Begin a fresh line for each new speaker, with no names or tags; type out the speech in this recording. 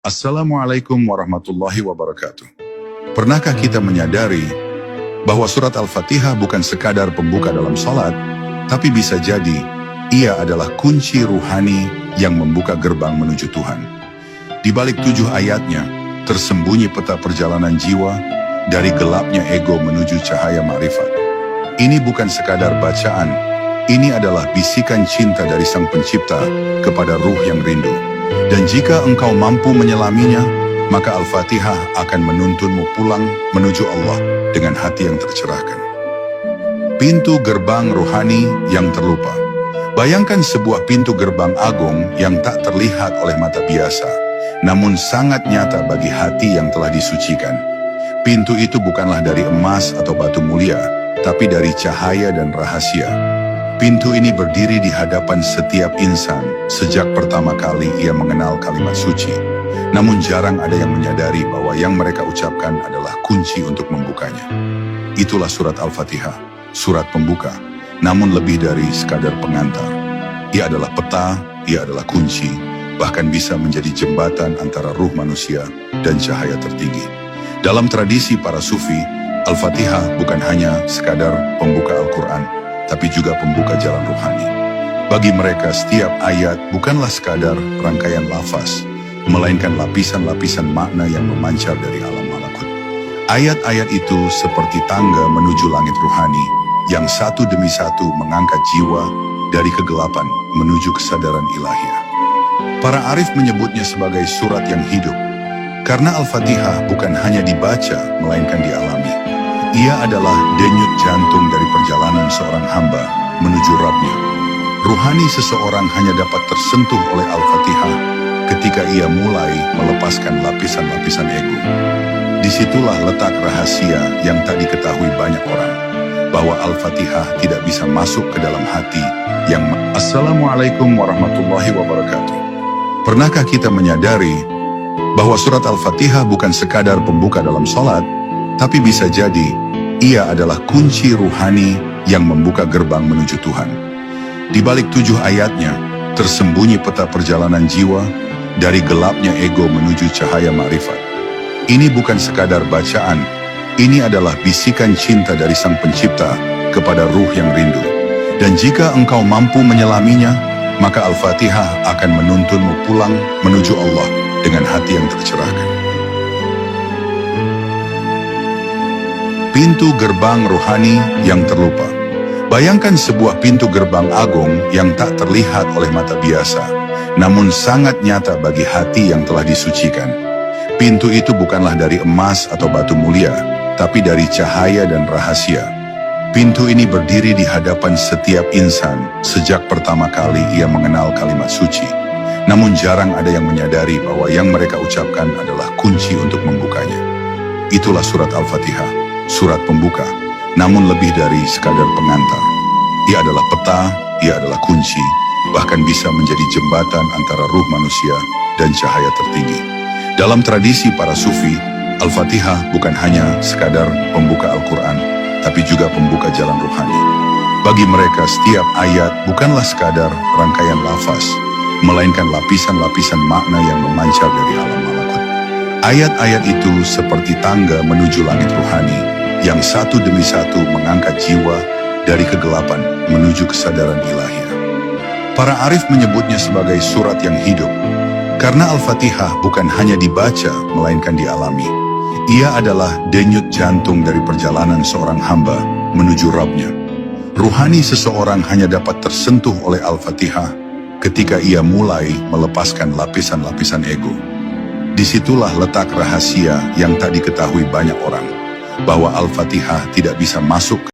Assalamualaikum warahmatullahi wabarakatuh. Pernahkah kita menyadari bahwa surat Al-Fatihah bukan sekadar pembuka dalam salat, tapi bisa jadi ia adalah kunci ruhani yang membuka gerbang menuju Tuhan. Di balik 7 ayatnya, tersembunyi peta perjalanan jiwa dari gelapnya ego menuju cahaya ma'rifat. Ini bukan sekadar bacaan, ini adalah bisikan cinta dari Sang Pencipta kepada ruh yang rindu. Dan jika engkau mampu menyelaminya, maka Al-Fatihah akan menuntunmu pulang menuju Allah dengan hati yang tercerahkan. Pintu gerbang rohani yang terlupa. Bayangkan sebuah pintu gerbang agung yang tak terlihat oleh mata biasa, namun sangat nyata bagi hati yang telah disucikan. Pintu itu bukanlah dari emas atau batu mulia, tapi dari cahaya dan rahasia. Pintu ini berdiri di hadapan setiap insan sejak pertama kali ia mengenal kalimat suci. Namun jarang ada yang menyadari bahwa yang mereka ucapkan adalah kunci untuk membukanya. Itulah surat Al-Fatihah, surat pembuka, namun lebih dari sekadar pengantar. Ia adalah peta, ia adalah kunci, bahkan bisa menjadi jembatan antara ruh manusia dan cahaya tertinggi. Dalam tradisi para sufi, Al-Fatihah bukan hanya sekadar pembuka Al-Quran, tapi juga pembuka jalan ruhani. Bagi mereka setiap ayat bukanlah sekadar rangkaian lafaz, melainkan lapisan-lapisan makna yang memancar dari alam malakut. Ayat-ayat itu seperti tangga menuju langit ruhani, yang satu demi satu mengangkat jiwa dari kegelapan menuju kesadaran ilahiyah. Para arif menyebutnya sebagai surat yang hidup, karena Al-Fatihah bukan hanya dibaca, melainkan dialami. Ia adalah denyut jantung dari perjalanan seorang hamba menuju Rabb-Nya. Ruhani seseorang hanya dapat tersentuh oleh Al-Fatihah ketika ia mulai melepaskan lapisan-lapisan ego. Disitulah letak rahasia yang tak diketahui banyak orang, bahwa Al-Fatihah tidak bisa masuk ke dalam hati yang... Assalamualaikum warahmatullahi wabarakatuh. Pernahkah kita menyadari bahwa surat Al-Fatihah bukan sekadar pembuka dalam salat, tapi bisa jadi ia adalah kunci ruhani yang membuka gerbang menuju Tuhan. Di balik 7 ayatnya, tersembunyi peta perjalanan jiwa dari gelapnya ego menuju cahaya ma'rifat. Ini bukan sekadar bacaan, ini adalah bisikan cinta dari Sang Pencipta kepada ruh yang rindu. Dan jika engkau mampu menyelaminya, maka Al-Fatihah akan menuntunmu pulang menuju Allah dengan hati yang tercerahkan. Pintu gerbang rohani yang terlupa. Bayangkan sebuah pintu gerbang agung yang tak terlihat oleh mata biasa, namun sangat nyata bagi hati yang telah disucikan. Pintu itu bukanlah dari emas atau batu mulia, tapi dari cahaya dan rahasia. Pintu ini berdiri di hadapan setiap insan sejak pertama kali ia mengenal kalimat suci. Namun jarang ada yang menyadari bahwa yang mereka ucapkan adalah kunci untuk membukanya. Itulah surat Al-Fatihah, surat pembuka, namun lebih dari sekadar pengantar. Ia adalah peta, ia adalah kunci, bahkan bisa menjadi jembatan antara ruh manusia dan cahaya tertinggi. Dalam tradisi para sufi, Al-Fatihah bukan hanya sekadar pembuka Al-Quran, tapi juga pembuka jalan ruhani. Bagi mereka setiap ayat bukanlah sekadar rangkaian lafaz, melainkan lapisan-lapisan makna yang memancar dari alam malakut. Ayat-ayat itu seperti tangga menuju langit ruhani, yang satu demi satu mengangkat jiwa dari kegelapan menuju kesadaran ilahiyah. Para arif menyebutnya sebagai surat yang hidup, karena Al-Fatihah bukan hanya dibaca, melainkan dialami. Ia adalah denyut jantung dari perjalanan seorang hamba menuju Rabb-Nya. Ruhani seseorang hanya dapat tersentuh oleh Al-Fatihah ketika ia mulai melepaskan lapisan-lapisan ego. Disitulah letak rahasia yang tak diketahui banyak orang, bahwa Al-Fatihah tidak bisa masuk